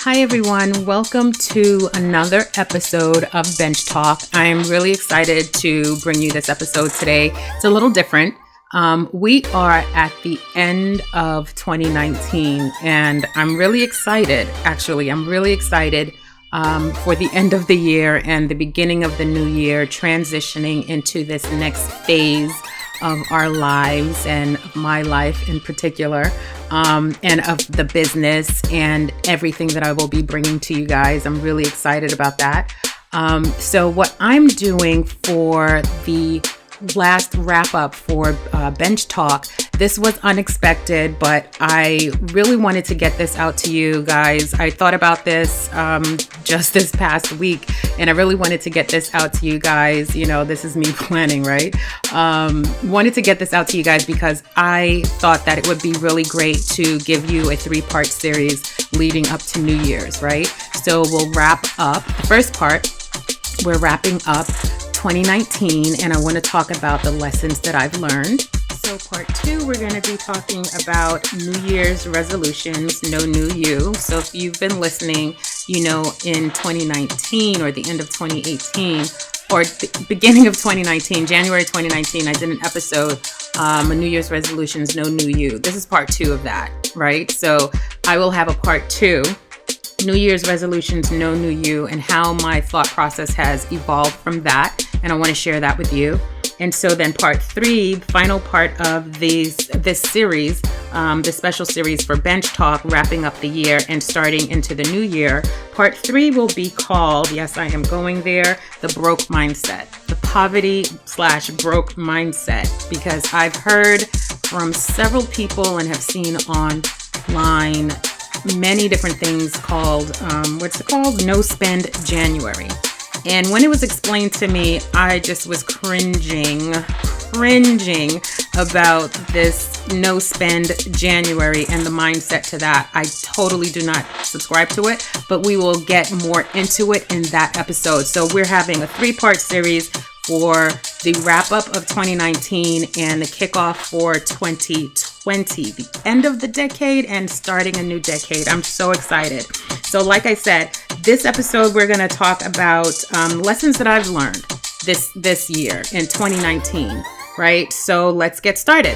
Hi, everyone. Welcome to another episode of BenchTalk. I'm really excited to bring you this episode today. It's a little different. We are at the end of 2019, and I'm really excited. Actually, I'm really excited for the end of the year and the beginning of the new year, transitioning into this next phase of our lives and my life in particular, and of the business and everything that I will be bringing to you guys. I'm really excited about that. So what I'm doing for the last wrap up for Bench Talk, this was unexpected, but I really wanted to get this out to you guys. I thought about this just this past week, and I really wanted to get this out to you guys. You know, this is me planning, right? Wanted to get this out to you guys because I thought that it would be really great to give you a 3-part series leading up to New Year's, right? So we'll wrap up the first part. We're wrapping up 2019, and I want to talk about the lessons that I've learned. So part 2, we're going to be talking about New Year's resolutions, no new you. So if you've been listening, you know, in 2019 or the end of 2018 or the beginning of 2019, January 2019, I did an episode, New Year's resolutions, no new you. This is part 2 of that, right? So I will have a part 2. New Year's resolutions, no new you, and how my thought process has evolved from that. And I want to share that with you. And so then part 3, final part of this series, this special series for Bench Talk, wrapping up the year and starting into the new year. Part 3 will be called, yes, I am going there, the broke mindset, the poverty/broke mindset, because I've heard from several people and have seen online many different things called, No Spend January. And when it was explained to me, I just was cringing about this no spend January and the mindset to that. I totally do not subscribe to it, but we will get more into it in that episode. So we're having a 3-part series for the wrap up of 2019 and the kickoff for 2020, the end of the decade and starting a new decade. I'm so excited. So like I said, this episode, we're going to talk about lessons that I've learned this year in 2019, right? So let's get started.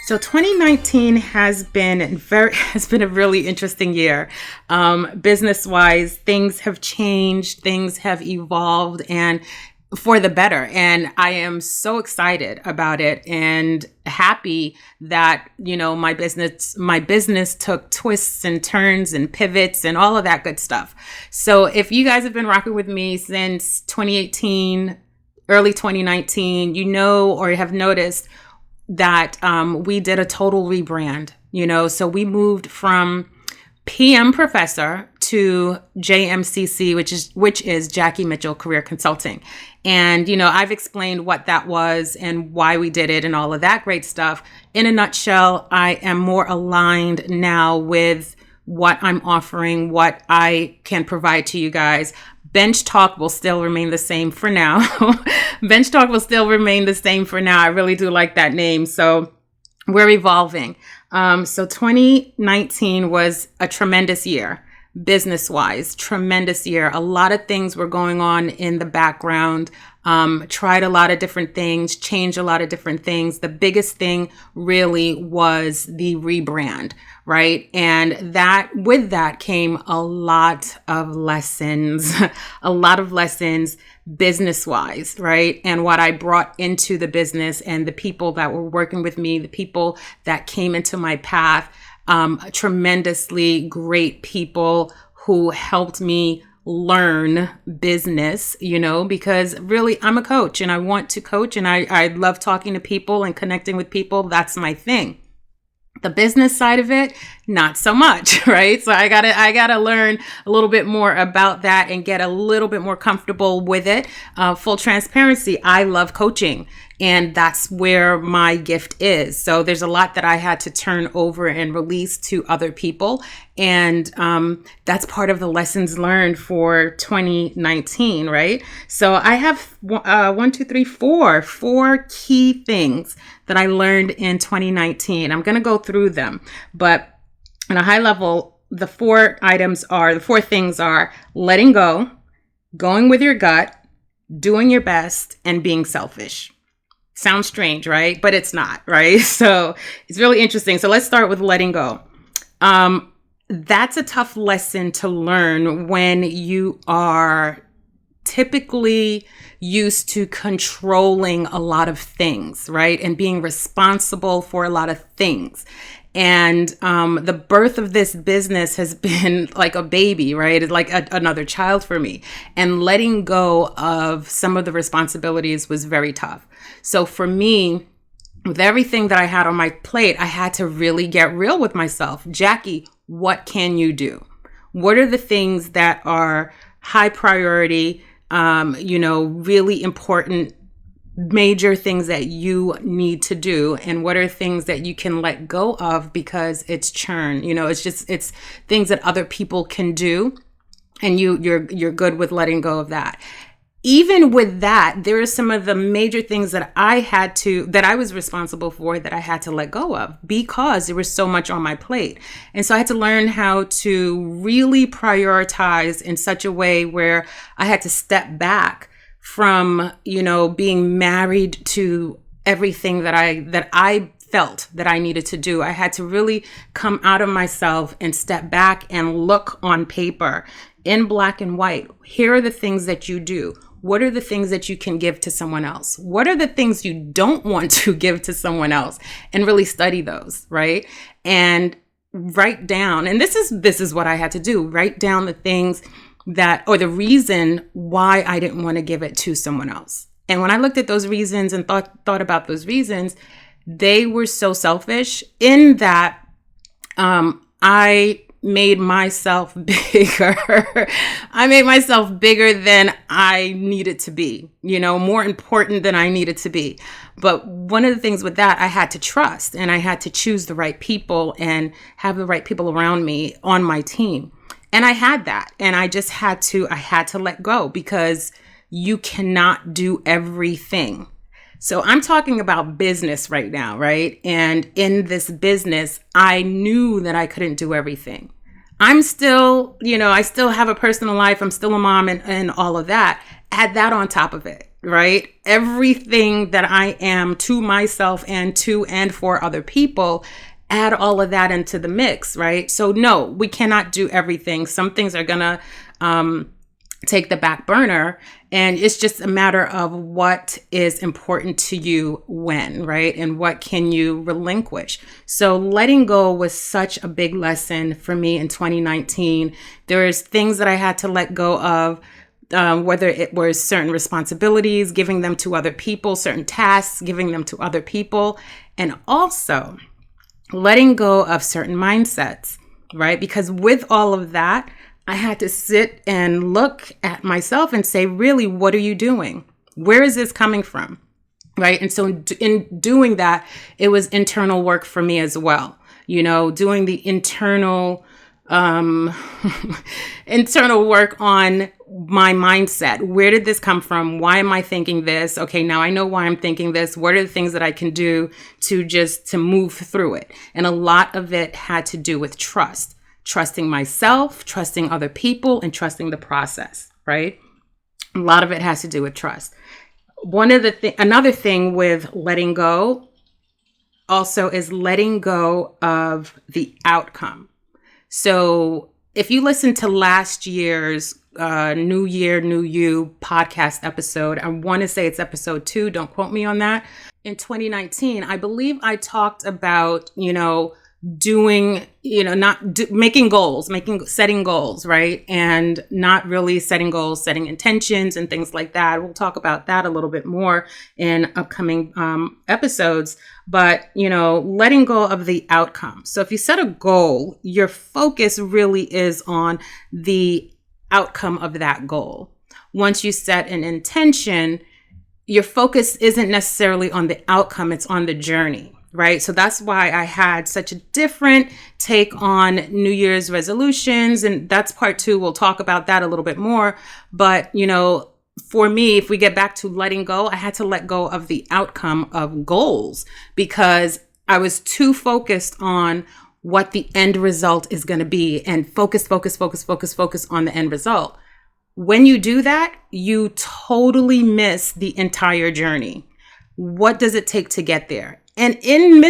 So 2019 has been a really interesting year. Business-wise, things have changed, things have evolved, and for the better. And I am so excited about it and happy that, you know, my business took twists and turns and pivots and all of that good stuff. So if you guys have been rocking with me since 2018, early 2019, you know, or have noticed that we did a total rebrand, you know, so we moved from PM Professor to JMCC, which is Jackie Mitchell Career Consulting. And, you know, I've explained what that was and why we did it and all of that great stuff. In a nutshell, I am more aligned now with what I'm offering, what I can provide to you guys. Bench Talk will still remain the same for now. Bench Talk will still remain the same for now. I really do like that name. So we're evolving. So 2019 was a tremendous year, business-wise, tremendous year. A lot of things were going on in the background. Tried a lot of different things, changed a lot of different things. The biggest thing really was the rebrand, right? And with that came a lot of lessons, business-wise, right? And what I brought into the business and the people that were working with me, the people that came into my path, tremendously great people who helped me learn business, you know, because really I'm a coach and I want to coach and I love talking to people and connecting with people. That's my thing. The business side of it, not so much, right? So I gotta learn a little bit more about that and get a little bit more comfortable with it. Full transparency, I love coaching. And that's where my gift is. So there's a lot that I had to turn over and release to other people. And that's part of the lessons learned for 2019, right? So I have four key things that I learned in 2019. I'm going to go through them, but on a high level, the four things are letting go, going with your gut, doing your best, and being selfish. Sounds strange, right? But it's not, right? So it's really interesting. So let's start with letting go. That's a tough lesson to learn when you are typically used to controlling a lot of things, right? And being responsible for a lot of things. And the birth of this business has been like a baby, right? It's like another child for me. And letting go of some of the responsibilities was very tough. So for me, with everything that I had on my plate, I had to really get real with myself. Jackie, what can you do? What are the things that are high priority, really important, major things that you need to do, and what are things that you can let go of because it's churn. It's things that other people can do, and you're good with letting go of that. Even with that, there are some of the major things that I was responsible for that I had to let go of because there was so much on my plate. And so I had to learn how to really prioritize in such a way where I had to step back from, being married to everything that I felt that I needed to do. I had to really come out of myself and step back and look on paper in black and white. Here are the things that you do. What are the things that you can give to someone else? What are the things you don't want to give to someone else? And really study those, right? And write down, and this is what I had to do, write down the things or the reason why I didn't want to give it to someone else. And when I looked at those reasons and thought about those reasons, they were so selfish in that I made myself bigger. I made myself bigger than I needed to be, more important than I needed to be. But one of the things with that, I had to trust, and I had to choose the right people and have the right people around me on my team. And I had that, and I had to let go because you cannot do everything. So I'm talking about business right now, right? And in this business, I knew that I couldn't do everything. I'm still, I still have a personal life. I'm still a mom and all of that. Add that on top of it, right? Everything that I am to myself and for other people, add all of that into the mix, right? So no, we cannot do everything. Some things are going to take the back burner, and it's just a matter of what is important to you when, right? And what can you relinquish? So letting go was such a big lesson for me in 2019. There's things that I had to let go of, whether it was certain responsibilities, giving them to other people, certain tasks, giving them to other people, and also letting go of certain mindsets, right? Because with all of that, I had to sit and look at myself and say, really, what are you doing? Where is this coming from? Right? And so in doing that, it was internal work for me as well. Doing the internal work on my mindset. Where did this come from? Why am I thinking this? Okay, now I know why I'm thinking this. What are the things that I can do to move through it? And a lot of it had to do with trusting myself, trusting other people, and trusting the process, right? A lot of it has to do with trust. Another thing with letting go also is letting go of the outcome. So if you listen to last year's New Year, New You podcast episode, I want to say it's episode 2. Don't quote me on that. In 2019, I believe I talked about, setting goals, right? And not really setting goals, setting intentions and things like that. We'll talk about that a little bit more in upcoming episodes, but, letting go of the outcome. So if you set a goal, your focus really is on the outcome of that goal. Once you set an intention, your focus isn't necessarily on the outcome, it's on the journey. Right. So that's why I had such a different take on New Year's resolutions. And that's part 2. We'll talk about that a little bit more. But, for me, if we get back to letting go, I had to let go of the outcome of goals because I was too focused on what the end result is going to be and focus on the end result. When you do that, you totally miss the entire journey. What does it take to get there? And in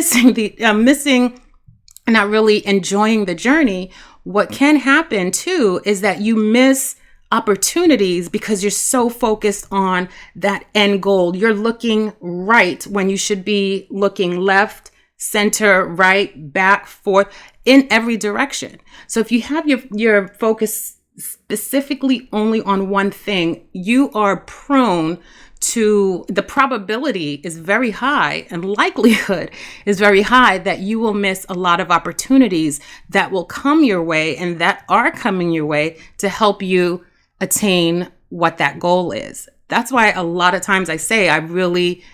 not really enjoying the journey, what can happen too is that you miss opportunities because you're so focused on that end goal. You're looking right when you should be looking left, center, right, back, forth, in every direction. So if you have your focus specifically only on one thing, you are prone to, the probability is very high and likelihood is very high that you will miss a lot of opportunities that will come your way and that are coming your way to help you attain what that goal is. That's why a lot of times I say I really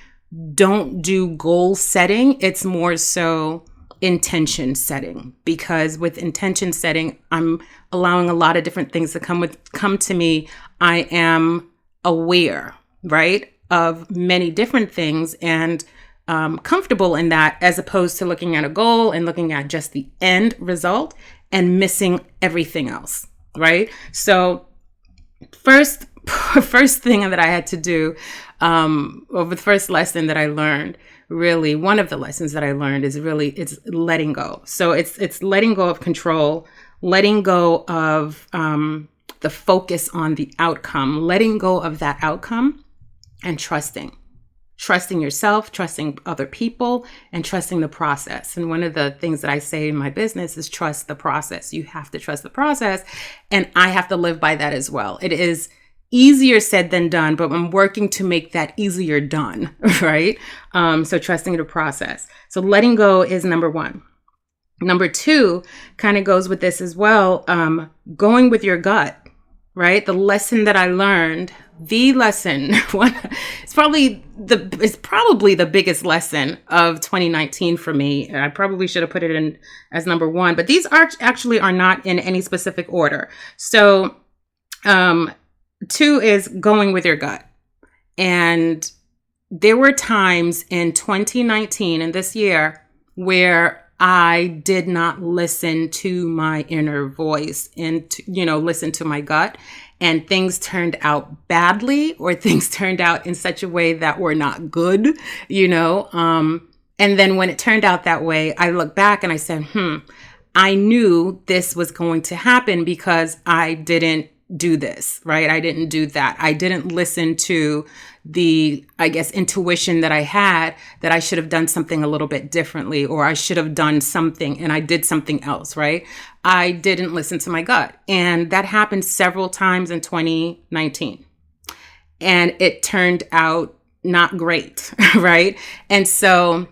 don't do goal setting. It's more so intention setting, because with intention setting, I'm allowing a lot of different things to come to me. I am aware, right, of many different things and comfortable in that, as opposed to looking at a goal and looking at just the end result and missing everything else, right? So first thing that I had to do, or the first lesson that I learned, really one of the lessons that I learned is really, it's letting go. So it's letting go of control, letting go of the focus on the outcome, letting go of that outcome, and trusting yourself, trusting other people, and trusting the process. And one of the things that I say in my business is trust the process. You have to trust the process. And I have to live by that as well. It is easier said than done, but I'm working to make that easier done, right? So trusting the process. So letting go is number 1. Number 2 kind of goes with this as well. Going with your gut, right? The lesson that I learned, it's probably the biggest lesson of 2019 for me. I probably should have put it in as number 1, but these are not in any specific order. So, 2 is going with your gut. And there were times in 2019 and this year where I did not listen to my inner voice and, listen to my gut, and things turned out badly, or things turned out in such a way that were not good, and then when it turned out that way, I look back and I said, I knew this was going to happen because I didn't do this, right? I didn't do that. I didn't listen to the, intuition that I had that I should have done something a little bit differently, or I should have done something and I did something else, right? I didn't listen to my gut. And that happened several times in 2019. And it turned out not great, right? And so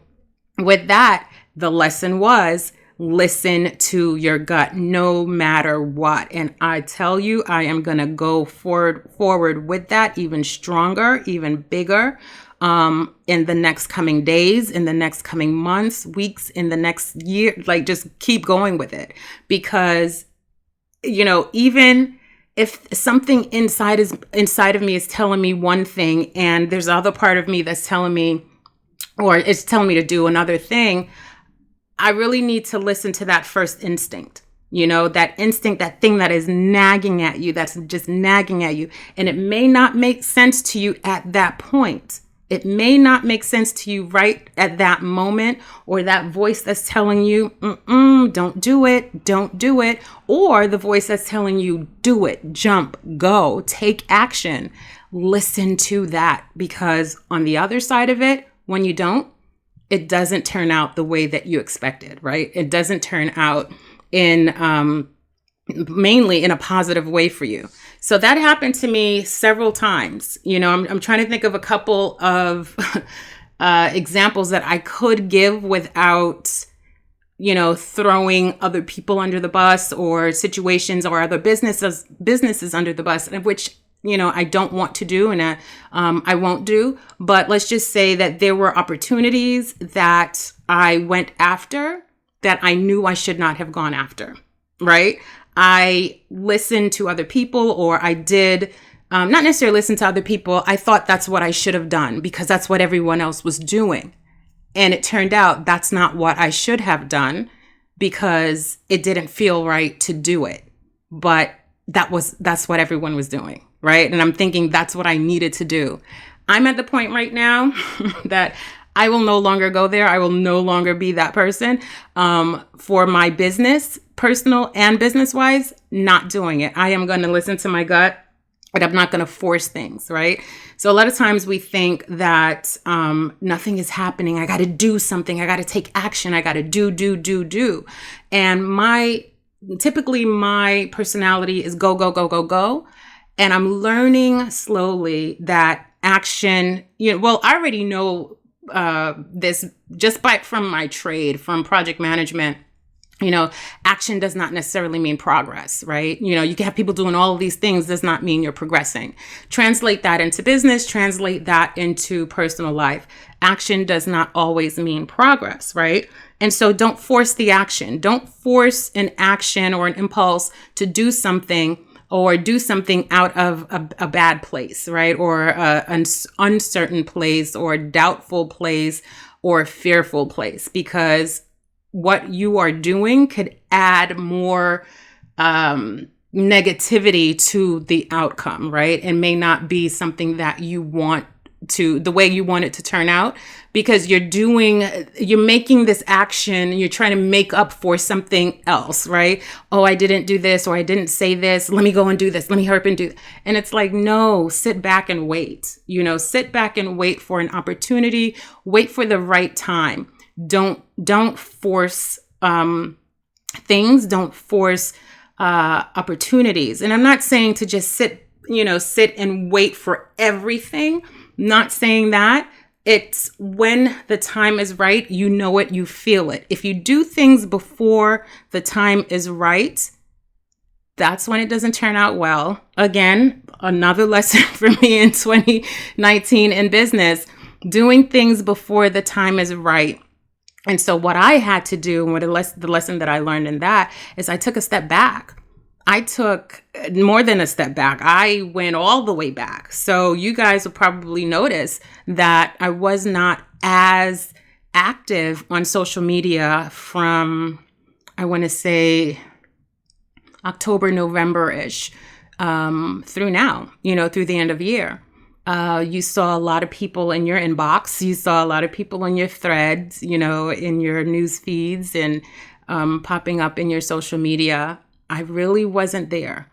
with that, the lesson was, listen to your gut no matter what. And I tell you, I am going to go forward with that even stronger, even bigger, in the next coming days, in the next coming months, weeks, in the next year. Like, just keep going with it, because, even if something inside of me is telling me one thing, and there's other part of me that's telling me, or it's telling me to do another thing, I really need to listen to that first instinct, that instinct, that thing that is nagging at you, that's just nagging at you. And it may not make sense to you at that point. It may not make sense to you right at that moment, or that voice that's telling you, don't do it. Or the voice that's telling you, do it, jump, go, take action. Listen to that, because on the other side of it, when you don't, it doesn't turn out the way that you expected, right? It doesn't turn out in mainly in a positive way for you. So that happened to me several times. I'm trying to think of a couple of examples that I could give without, throwing other people under the bus, or situations or other businesses under the bus, which I don't want to do and I won't do. But let's just say that there were opportunities that I went after that I knew I should not have gone after, right? I listened to other people, or I did not necessarily listen to other people. I thought that's what I should have done because that's what everyone else was doing. And it turned out that's not what I should have done because it didn't feel right to do it. But that's what everyone was doing, right? And I'm thinking that's what I needed to do. I'm at the point right now that I will no longer go there. I will no longer be that person. For my business, personal and business wise, not doing it. I am going to listen to my gut, but I'm not going to force things, right? So a lot of times we think that nothing is happening. I got to do something. I got to take action. I got to do. And typically my personality is go, go, go, go, go. And I'm learning slowly that action, I already know this just from my trade, from project management. Action does not necessarily mean progress, right? You can have people doing all of these things, does not mean you're progressing. Translate that into business, translate that into personal life. Action does not always mean progress, right? And so don't force the action. Don't force an action or an impulse to do something or do something out of a bad place, right? Or an uncertain place or a doubtful place or a fearful place, because what you are doing could add more negativity to the outcome, right? And may not be something that you want the way you want it to turn out, because you're making this action, you're trying to make up for something else, right? Oh, I didn't do this, or I didn't say this. Let me go and do this. Let me hurry up and do. And it's like, no, sit back and wait, sit back and wait for an opportunity, wait for the right time. Don't force things, don't force opportunities. And I'm not saying to just sit and wait for everything. Not saying that. It's when the time is right, it, you feel it. If you do things before the time is right, that's when it doesn't turn out well. Again, another lesson for me in 2019 in business, doing things before the time is right. And so what I had to do, and the lesson that I learned in that is I took a step back. I took more than a step back. I went all the way back. So you guys will probably notice that I was not as active on social media from, I want to say, October, November-ish through now, through the end of the year. You saw a lot of people in your inbox. You saw a lot of people in your threads, in your news feeds and popping up in your social media. I really wasn't there.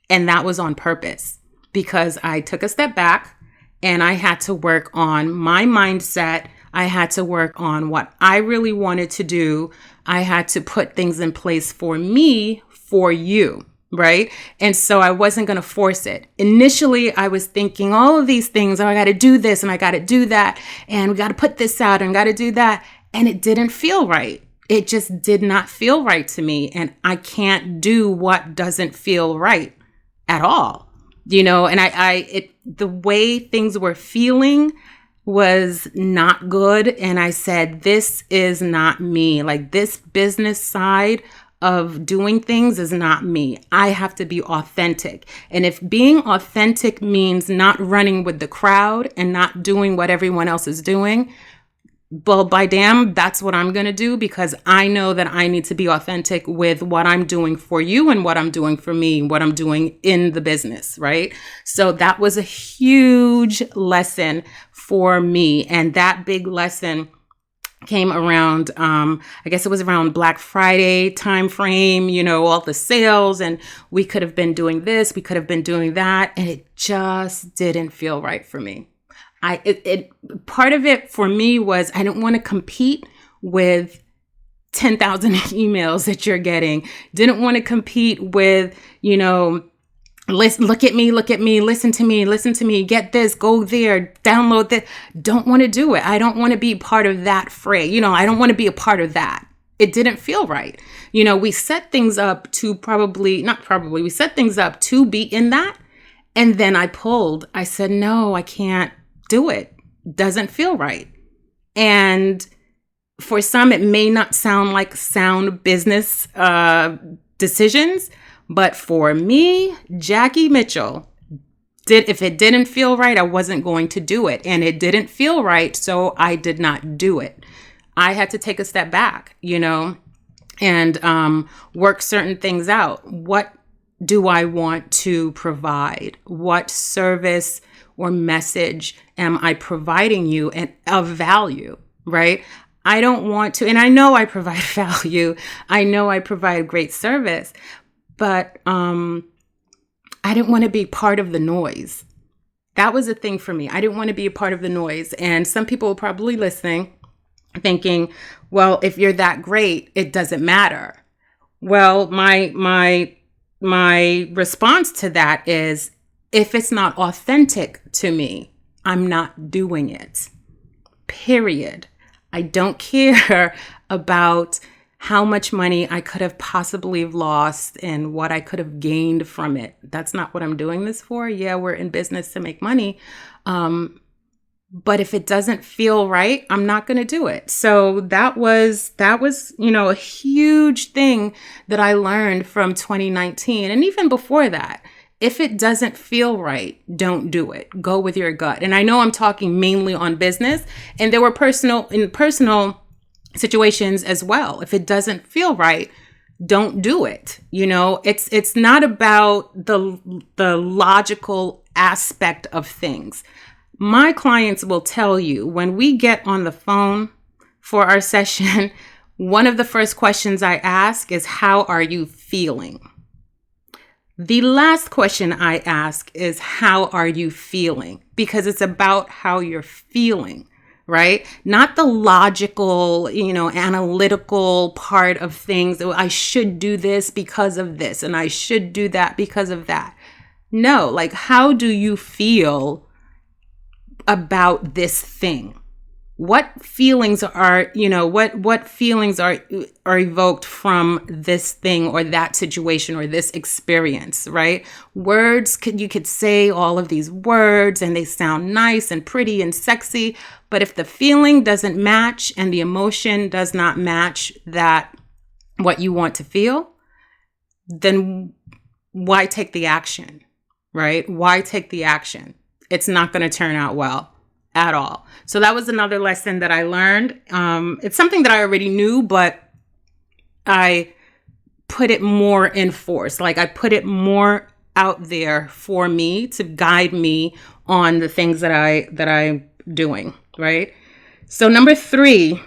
And that was on purpose, because I took a step back and I had to work on my mindset. I had to work on what I really wanted to do. I had to put things in place for me, for you. Right. And so I wasn't going to force it. Initially, I was thinking all of these things. Oh, I got to do this and I got to do that. And we got to put this out and got to do that. And it didn't feel right. It just did not feel right to me. And I can't do what doesn't feel right at all. And the way things were feeling was not good. And I said, this is not me. Like, this business side of doing things is not me. I have to be authentic. And if being authentic means not running with the crowd and not doing what everyone else is doing, well, by damn, that's what I'm going to do, because I know that I need to be authentic with what I'm doing for you and what I'm doing for me, what I'm doing in the business, right? So that was a huge lesson for me. And that big lesson came around, I guess it was around Black Friday time frame, all the sales, and we could have been doing this, we could have been doing that, and it just didn't feel right for me. Part of it for me was I didn't want to compete with 10,000 emails that you're getting. Didn't want to compete with, look at me, listen to me, get this, go there, download that. Don't want to do it. I don't want to be part of that fray. I don't want to be a part of that. It didn't feel right. We set things up to we set things up to be in that. And then I said, no, I can't do it. Doesn't feel right. And for some, it may not sound like sound business decisions, but for me, Jackie Mitchell, if it didn't feel right, I wasn't going to do it. And it didn't feel right, so I did not do it. I had to take a step back, and work certain things out. What do I want to provide? What service or message am I providing you and of value, right? I don't want to, and I know I provide value. I know I provide great service, but I didn't want to be part of the noise. That was a thing for me. I didn't want to be a part of the noise. And some people are probably listening, thinking, well, if you're that great, it doesn't matter. Well, my response to that is, if it's not authentic to me, I'm not doing it. Period. I don't care about how much money I could have possibly lost and what I could have gained from it. That's not what I'm doing this for. Yeah, we're in business to make money. But if it doesn't feel right, I'm not going to do it. So that was, a huge thing that I learned from 2019. And even before that, if it doesn't feel right, don't do it. Go with your gut. And I know I'm talking mainly on business, and there were personal situations as well. If it doesn't feel right, don't do it. It's not about the logical aspect of things. My clients will tell you, when we get on the phone for our session, one of the first questions I ask is, how are you feeling? The last question I ask is, how are you feeling? Because it's about how you're feeling, right? Not the logical, analytical part of things. I should do this because of this, and I should do that because of that. No, like, how do you feel about this thing? What feelings are, what feelings are evoked from this thing or that situation or this experience, right? You could say all of these words and they sound nice and pretty and sexy, but if the feeling doesn't match and the emotion does not match what you want to feel, then why take the action, right? Why take the action? It's not going to turn out well at all. So that was another lesson that I learned. It's something that I already knew, but I put it more in force. Like, I put it out there for me to guide me on the things that I'm doing, right? So moving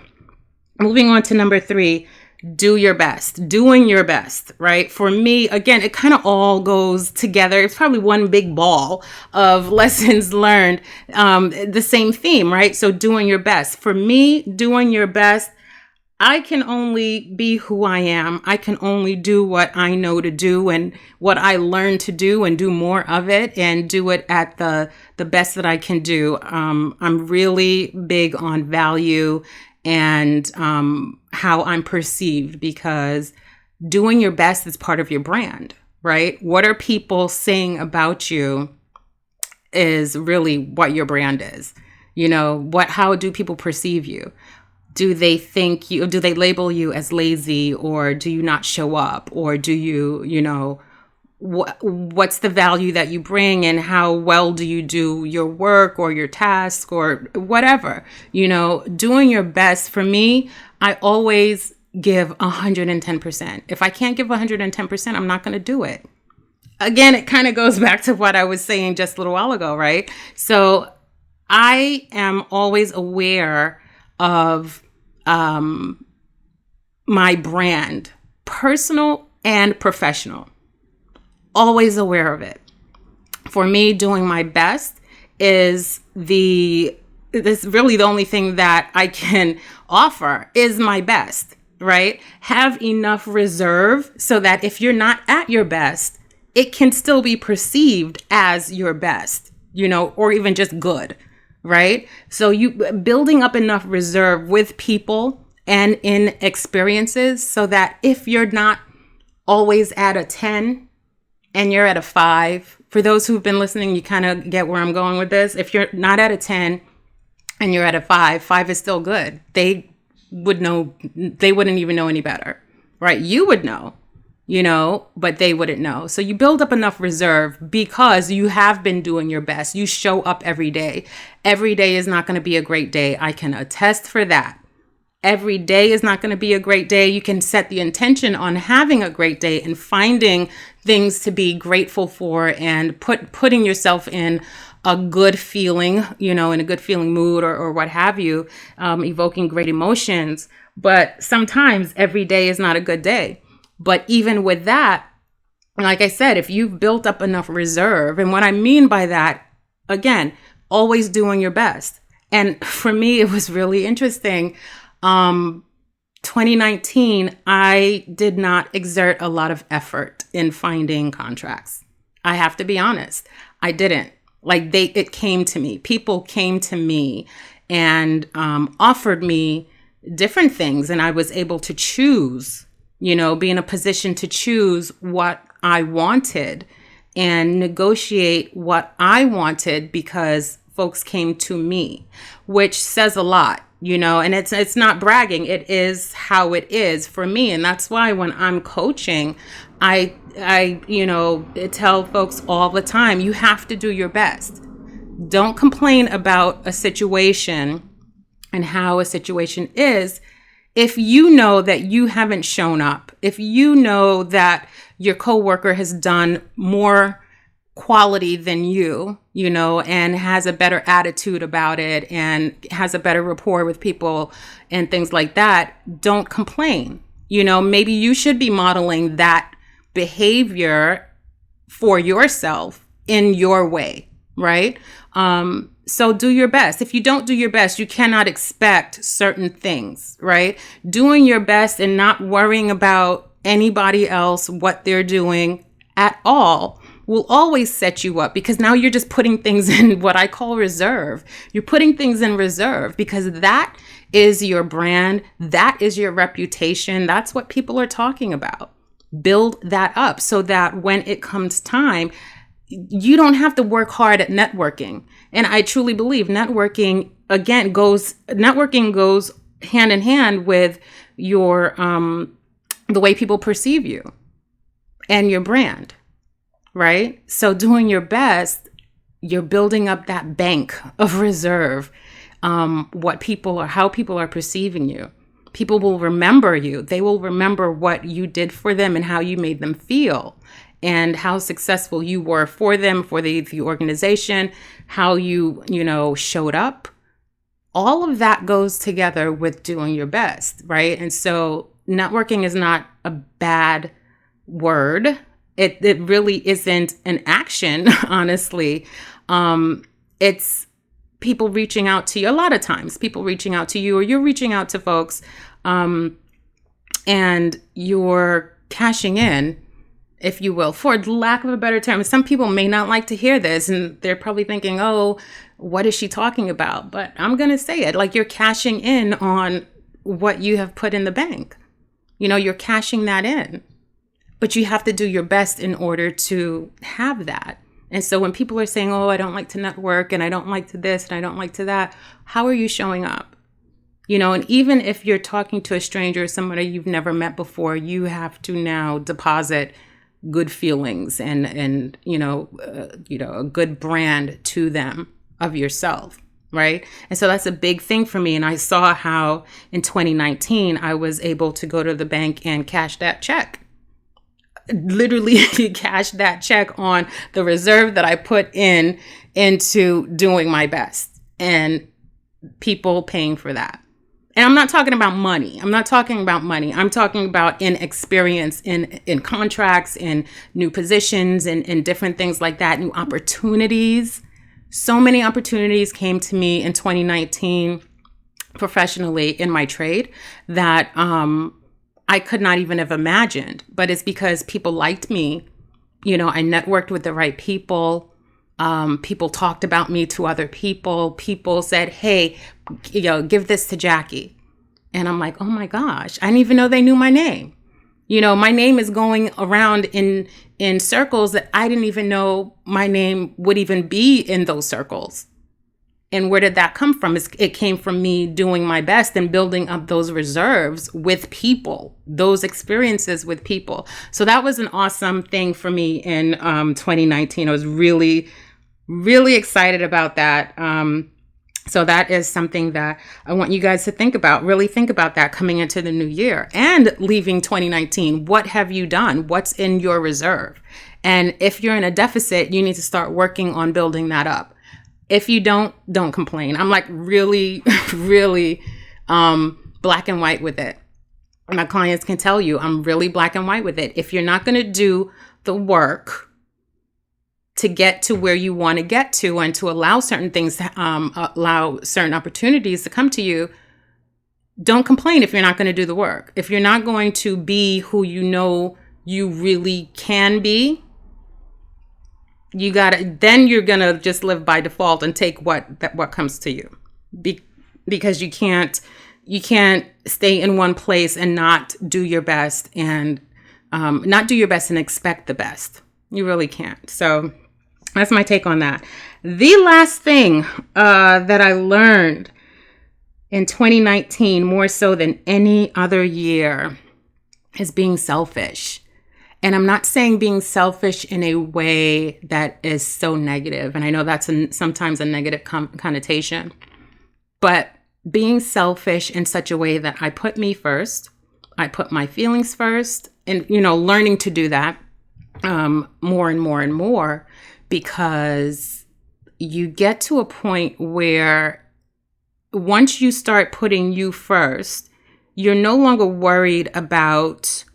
on to number 3, do your best, doing your best, right? For me, again, it kind of all goes together. It's probably one big ball of lessons learned, the same theme, right? So doing your best. For me, doing your best, I can only be who I am. I can only do what I know to do and what I learned to do, and do more of it and do it at the best that I can do. I'm really big on value and how I'm perceived, because doing your best is part of your brand, right? What are people saying about you is really what your brand is. How do people perceive you? Do they label you as lazy, or do you not show up, or do you, what's the value that you bring, and how well do you do your work or your task or whatever? Doing your best, for me, I always give 110%. If I can't give 110%, I'm not going to do it. Again, it kind of goes back to what I was saying just a little while ago, right? So I am always aware of my brand, personal and professional. Always aware of it. For me, doing my best is really the only thing that I can offer is my best, right? Have enough reserve so that if you're not at your best, it can still be perceived as your best, or even just good, right? So you building up enough reserve with people and in experiences so that if you're not always at a 10, and you're at a 5, for those who've been listening, you kind of get where I'm going with this. If you're not at a 10 and you're at a 5 is still good. They wouldn't even know any better, right? You would know, but they wouldn't know. So you build up enough reserve because you have been doing your best. You show up every day. Every day is not going to be a great day. I can attest for that. Every day is not going to be a great day. You can set the intention on having a great day and finding things to be grateful for and putting yourself in a good feeling, in a good feeling mood or what have you, evoking great emotions. But sometimes every day is not a good day. But even with that, like I said, if you've built up enough reserve, and what I mean by that, again, always doing your best. And for me, it was really interesting. 2019, I did not exert a lot of effort in finding contracts. I have to be honest. I didn't. It came to me. People came to me and offered me different things, and I was able to choose, be in a position to choose what I wanted and negotiate what I wanted because folks came to me, which says a lot. And it's not bragging. It is how it is for me. And that's why when I'm coaching, I tell folks all the time, you have to do your best. Don't complain about a situation and how a situation is. If you know that you haven't shown up, if you know that your coworker has done more quality than you, and has a better attitude about it and has a better rapport with people and things like that, don't complain. Maybe you should be modeling that behavior for yourself in your way, right? So do your best. If you don't do your best, you cannot expect certain things, right? Doing your best and not worrying about anybody else, what they're doing at all, will always set you up, because now you're just putting things in what I call reserve. You're putting things in reserve because that is your brand. That is your reputation. That's what people are talking about. Build that up so that when it comes time, you don't have to work hard at networking. And I truly believe networking goes hand in hand with your, the way people perceive you and your brand. Right? So doing your best, you're building up that bank of reserve, how people are perceiving you. People will remember you. They will remember what you did for them and how you made them feel and how successful you were for them, for the organization, how you showed up. All of that goes together with doing your best, right? And so networking is not a bad word. It really isn't an action, honestly. It's people reaching out to you. A lot of times people reaching out to you, or you're reaching out to folks, and you're cashing in, if you will, for lack of a better term. Some people may not like to hear this, and they're probably thinking, oh, what is she talking about? But I'm going to say it, like you're cashing in on what you have put in the bank. You're cashing that in. But you have to do your best in order to have that. And so when people are saying, oh, I don't like to network and I don't like to this and I don't like to that, how are you showing up? And even if you're talking to a stranger, somebody you've never met before, you have to now deposit good feelings and a good brand to them of yourself. Right. And so that's a big thing for me. And I saw how in 2019, I was able to go to the bank and cash that check. Literally cash that check on the reserve that I put into doing my best, and people paying for that. And I'm not talking about money. I'm talking about in experience, in contracts, in new positions, and in different things like that, new opportunities. So many opportunities came to me in 2019 professionally in my trade that I could not even have imagined, but it's because people liked me. I networked with the right people. People talked about me to other people. People said, hey, give this to Jackie. And I'm like, oh my gosh, I didn't even know they knew my name. My name is going around in circles that I didn't even know my name would even be in those circles. And where did that come from? It came from me doing my best and building up those reserves with people, those experiences with people. So that was an awesome thing for me in 2019. I was really, really excited about that. So that is something that I want you guys to think about. Really think about that coming into the new year and leaving 2019. What have you done? What's in your reserve? And if you're in a deficit, you need to start working on building that up. If you don't complain. I'm like really, really black and white with it. My clients can tell you I'm really black and white with it. If you're not going to do the work to get to where you want to get to and to allow certain things, allow certain opportunities to come to you, don't complain if you're not going to do the work. If you're not going to be who you know you really can be, then you're going to just live by default and take what comes to you. Because you can't stay in one place and not do your best and expect the best. You really can't. So that's my take on that. The last thing that I learned in 2019, more so than any other year, is being selfish. And I'm not saying being selfish in a way that is so negative. And I know that's sometimes a negative connotation. But being selfish in such a way that I put me first, I put my feelings first, and, learning to do that more and more and more, because you get to a point where once you start putting you first, you're no longer worried about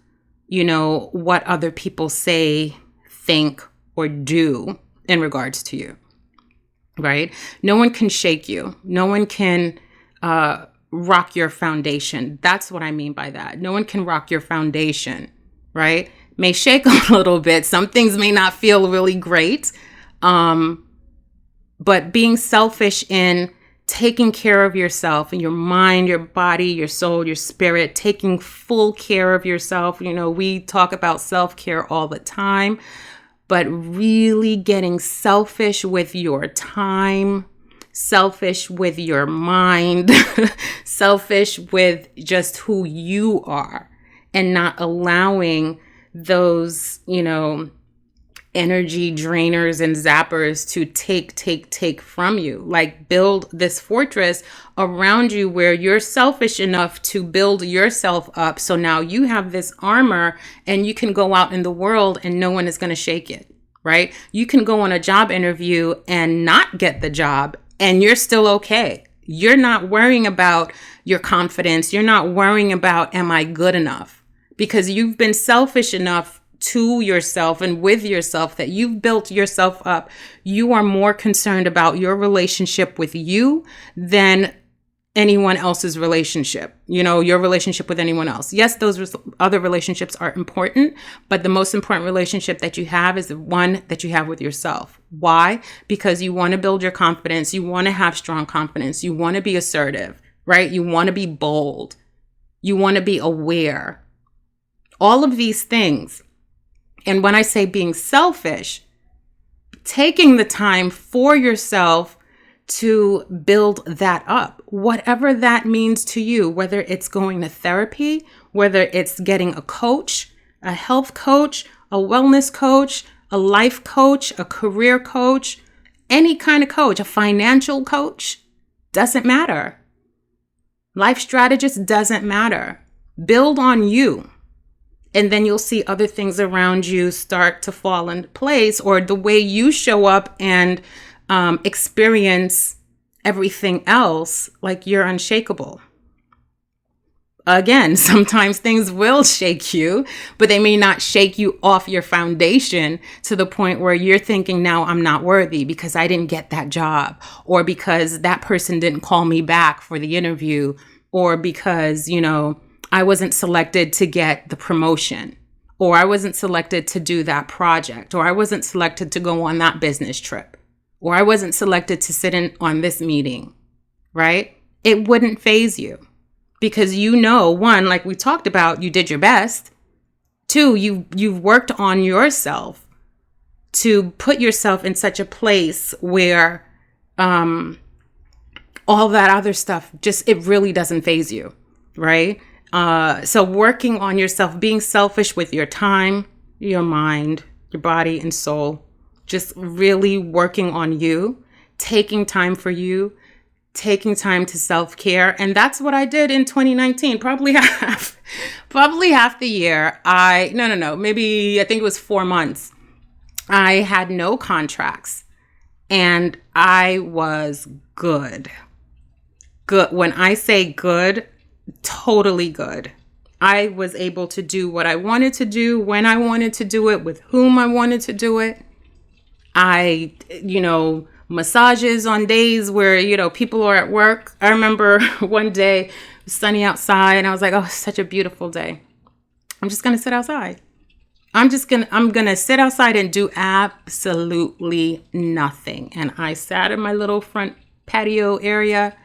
what other people say, think, or do in regards to you, right? No one can shake you. No one can rock your foundation. That's what I mean by that. No one can rock your foundation, right? May shake a little bit. Some things may not feel really great. But being selfish in taking care of yourself and your mind, your body, your soul, your spirit, taking full care of yourself. We talk about self-care all the time, but really getting selfish with your time, selfish with your mind, selfish with just who you are, and not allowing those, energy drainers and zappers to take from you. Like, build this fortress around you where you're selfish enough to build yourself up. So now you have this armor and you can go out in the world and no one is going to shake it, right? You can go on a job interview and not get the job and you're still okay. You're not worrying about your confidence. You're not worrying about, am I good enough? Because you've been selfish enough to yourself and with yourself that you've built yourself up. You are more concerned about your relationship with you than anyone else's relationship, your relationship with anyone else. Yes, those other relationships are important, but the most important relationship that you have is the one that you have with yourself. Why? Because you want to build your confidence. You want to have strong confidence. You want to be assertive, right? You want to be bold. You want to be aware. All of these things. And when I say being selfish, taking the time for yourself to build that up, whatever that means to you, whether it's going to therapy, whether it's getting a coach, a health coach, a wellness coach, a life coach, a career coach, any kind of coach, a financial coach, doesn't matter. Life strategist doesn't matter. Build on you. And then you'll see other things around you start to fall into place, or the way you show up and experience everything else, like you're unshakable. Again, sometimes things will shake you, but they may not shake you off your foundation to the point where you're thinking, now I'm not worthy because I didn't get that job, or because that person didn't call me back for the interview, or because, I wasn't selected to get the promotion, or I wasn't selected to do that project, or I wasn't selected to go on that business trip, or I wasn't selected to sit in on this meeting, right? It wouldn't faze you because one, like we talked about, you did your best. Two, you've worked on yourself to put yourself in such a place where all that other stuff it really doesn't faze you, right? So working on yourself, being selfish with your time, your mind, your body and soul, just really working on you, taking time for you, taking time to self-care. And that's what I did in 2019, probably half the year. Maybe I think it was 4 months. I had no contracts and I was good. Good. When I say good, totally good. I was able to do what I wanted to do, when I wanted to do it, with whom I wanted to do it. Massages on days where, people are at work. I remember one day, it was sunny outside and I was like, oh, such a beautiful day. I'm just going to sit outside. I'm going to sit outside and do absolutely nothing. And I sat in my little front patio area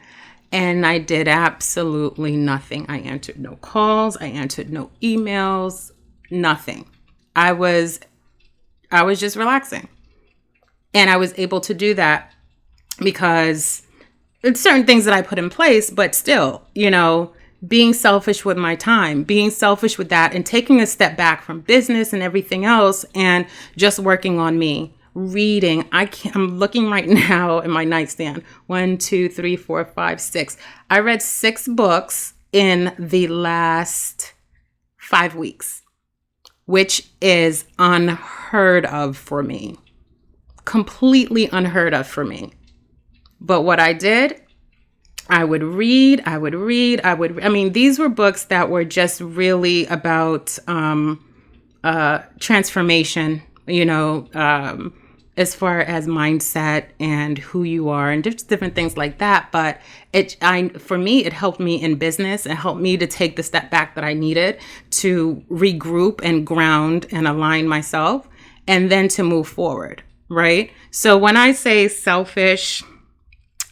and I did absolutely nothing. I answered no calls. I answered no emails, nothing. I was just relaxing. And I was able to do that because it's certain things that I put in place, but still, being selfish with my time, being selfish with that and taking a step back from business and everything else and just working on me. Reading. I'm looking right now in my nightstand. 1, 2, 3, 4, 5, 6. I read 6 books in the last 5 weeks, which is unheard of for me. Completely unheard of for me. But what I did, I would read. These were books that were just really about transformation, as far as mindset and who you are and just different things like that. But for me, it helped me in business. It helped me to take the step back that I needed to regroup and ground and align myself and then to move forward. Right. So when I say selfish,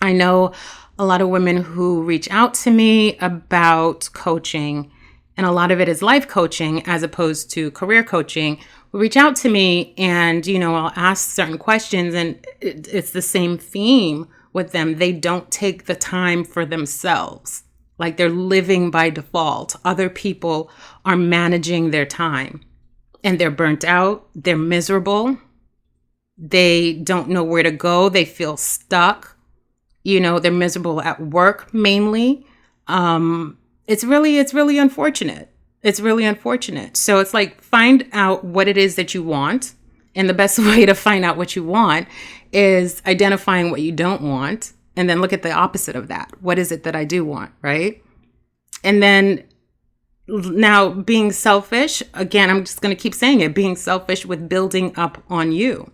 I know a lot of women who reach out to me about coaching, and a lot of it is life coaching as opposed to career coaching, who reach out to me and, I'll ask certain questions and it's the same theme with them. They don't take the time for themselves. Like they're living by default. Other people are managing their time and they're burnt out. They're miserable. They don't know where to go. They feel stuck. They're miserable at work mainly. It's really unfortunate. It's really unfortunate. So it's like, find out what it is that you want. And the best way to find out what you want is identifying what you don't want. And then look at the opposite of that. What is it that I do want, right? And then now being selfish, again, I'm just going to keep saying it, being selfish with building up on you.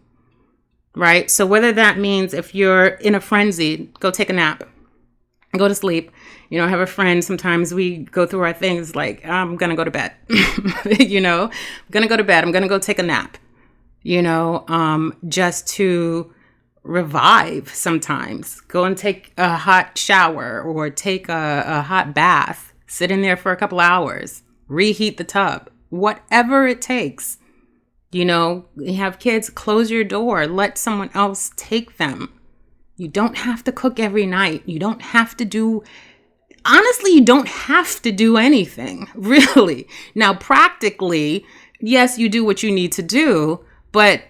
Right? So whether that means if you're in a frenzy, go take a nap, go to sleep. I have a friend, sometimes we go through our things like, I'm going to go to bed, I'm going to go to bed. I'm going to go take a nap, just to revive sometimes. Go and take a hot shower or take a hot bath, sit in there for a couple hours, reheat the tub, whatever it takes. You have kids, close your door, let someone else take them. You don't have to cook every night. You don't have to do anything, really. Now, practically, yes, you do what you need to do, but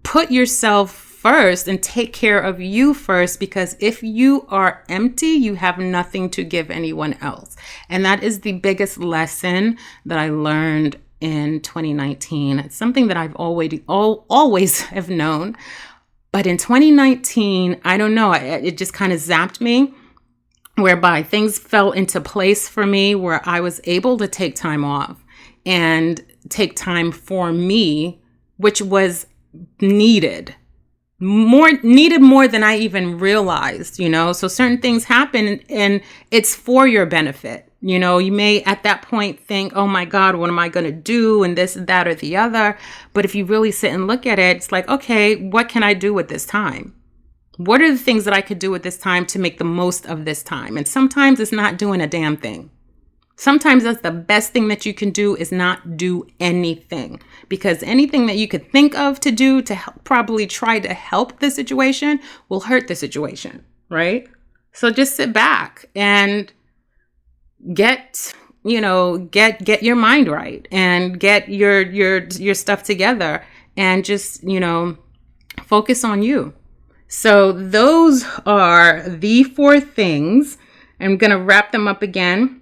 put yourself first and take care of you first, because if you are empty, you have nothing to give anyone else. And that is the biggest lesson that I learned in 2019. It's something that I've always have known. But in 2019, I don't know, it just kind of zapped me, whereby things fell into place for me where I was able to take time off and take time for me, which was needed more than I even realized, So certain things happen and it's for your benefit. You may at that point think, oh my God, what am I going to do? And this, that, or the other. But if you really sit and look at it, it's like, okay, what can I do with this time? What are the things that I could do with this time to make the most of this time? And sometimes it's not doing a damn thing. Sometimes that's the best thing that you can do, is not do anything, because anything that you could think of to do to probably try to help the situation will hurt the situation, right? So just sit back and get your mind right and get your stuff together and just, focus on you. So those are the 4 things. I'm going to wrap them up again.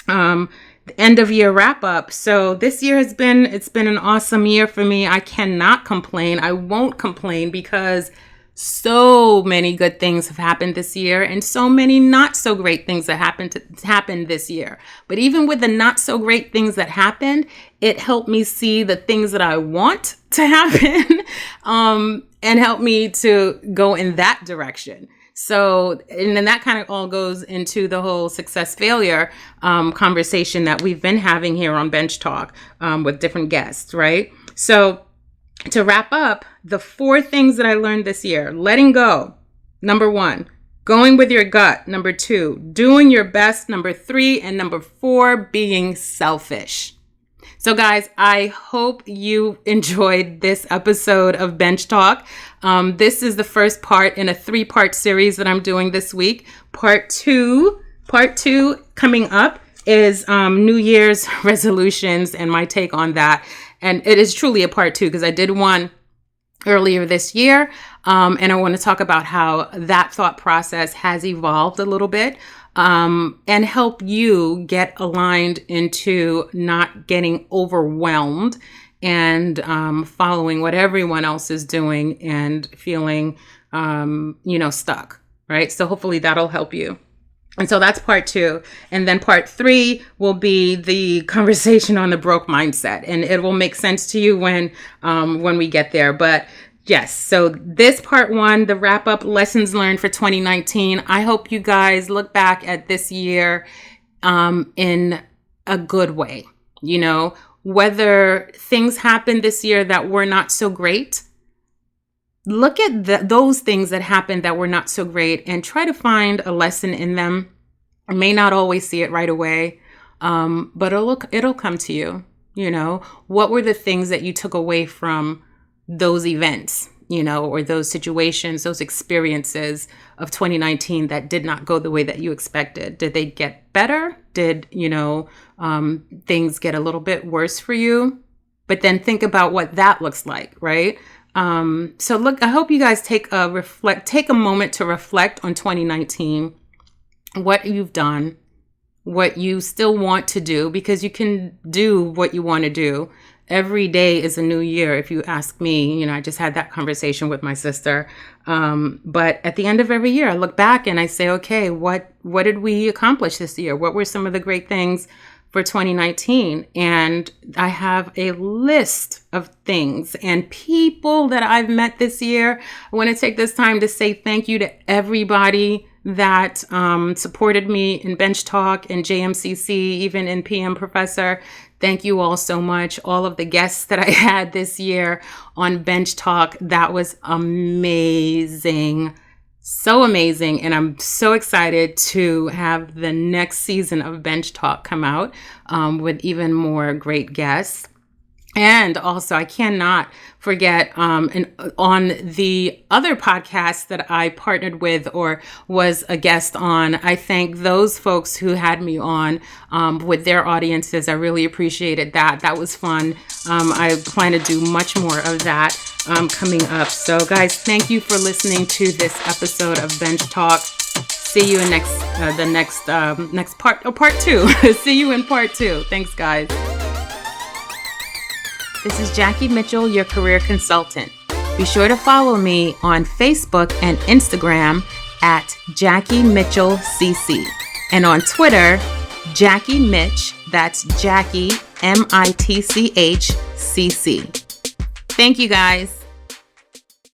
The end of year wrap up. So this year it's been an awesome year for me. I cannot complain. I won't complain, because so many good things have happened this year and so many not so great things that happened this year. But even with the not so great things that happened, it helped me see the things that I want to happen, and help me to go in that direction. So, and then that kind of all goes into the whole success failure conversation that we've been having here on Bench Talk with different guests, right? So to wrap up, the 4 things that I learned this year: letting go, number 1, going with your gut, number 2, doing your best, number 3, and number 4, being selfish. So guys, I hope you enjoyed this episode of Bench Talk. This is the first part in a 3-part series that I'm doing this week. Part two coming up is New Year's resolutions and my take on that. And it is truly a part 2, because I did one earlier this year. And I want to talk about how that thought process has evolved a little bit. And help you get aligned into not getting overwhelmed and following what everyone else is doing and feeling, stuck, right? So hopefully that'll help you. And so that's part 2. And then part 3 will be the conversation on the broke mindset. And it will make sense to you when we get there. But yes, so this part 1, the wrap up, lessons learned for 2019. I hope you guys look back at this year in a good way. Whether things happened this year that were not so great, look at those things that happened that were not so great and try to find a lesson in them. I may not always see it right away, but it'll come to you. What were the things that you took away from those events, or those situations, those experiences of 2019 that did not go the way that you expected? Did they get better? Did, things get a little bit worse for you? But then think about what that looks like, right? So look, I hope you guys take a moment to reflect on 2019, what you've done, what you still want to do, because you can do what you want to do. Every day is a new year, if you ask me. I just had that conversation with my sister. But at the end of every year, I look back and I say, okay, what did we accomplish this year? What were some of the great things for 2019? And I have a list of things and people that I've met this year. I want to take this time to say thank you to everybody that supported me in Bench Talk and JMCC, even in PM Professor. Thank you all so much. All of the guests that I had this year on Bench Talk, that was amazing. So amazing. And I'm so excited to have the next season of Bench Talk come out with even more great guests. And also, I cannot forget on the other podcast that I partnered with or was a guest on, I thank those folks who had me on with their audiences. I really appreciated that. That was fun. I plan to do much more of that coming up. So guys, thank you for listening to this episode of Bench Talk. See you in the next part, or part 2. See you in part 2. Thanks, guys. This is Jackie Mitchell, your career consultant. Be sure to follow me on Facebook and Instagram at Jackie Mitchell CC, and on Twitter, Jackie Mitch. That's Jackie MITCH CC. Thank you, guys.